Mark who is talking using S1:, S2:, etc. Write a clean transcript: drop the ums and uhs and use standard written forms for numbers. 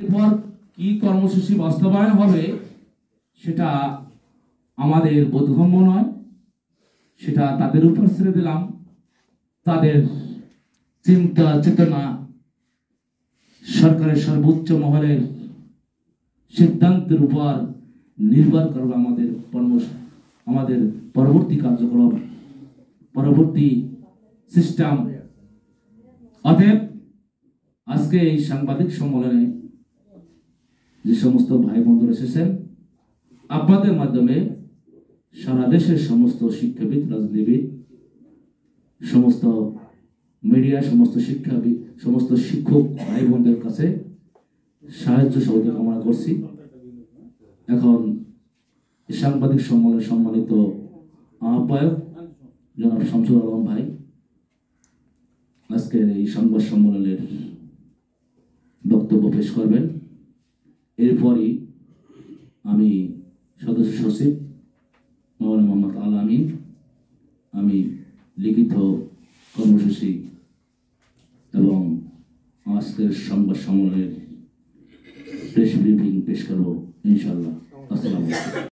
S1: এরপর কি কর্মসূচি বাস্তবায়ন হবে সেটা আমাদের বোধগম্য নয়, সেটা তাদের উপর ছেড়ে দিলাম। তাদের চিন্তা চেতনা সরকারের সর্বোচ্চ মহলের সিদ্ধান্তের উপর নির্ভর করবে আমাদের পরবর্তী কার্যক্রম, পরবর্তী সিস্টেম। অতএব আজকে এই সাংবাদিক সম্মেলনে যে সমস্ত ভাই বন্ধুরা এসেছেন, আপনাদের মাধ্যমে সারা দেশের সমস্ত শিক্ষাবিদ, রাজনীতিবিদ, সমস্ত মিডিয়া, সমস্ত শিক্ষাবিদ, সমস্ত শিক্ষক ভাই বোনদের কাছে সাহায্য সহযোগিতা কামনা করছি। এখন সাংবাদিক সম্মেলনের সম্মানিত আহ্বায়ক জনাব শামসুল আলম ভাই আজকের এই সংবাদ সম্মেলনের বক্তব্য পেশ করবেন। এরপরই আমি সদস্য সচিব মাওলানা মোহাম্মদ আল আমিন আমি লিখিত কর্মসূচি এবং আজকের সংবাদ সম্মেলনের প্রেস ব্রিফিং পেশ করব ইনশাআল্লাহ। আসসালামু আলাইকুম।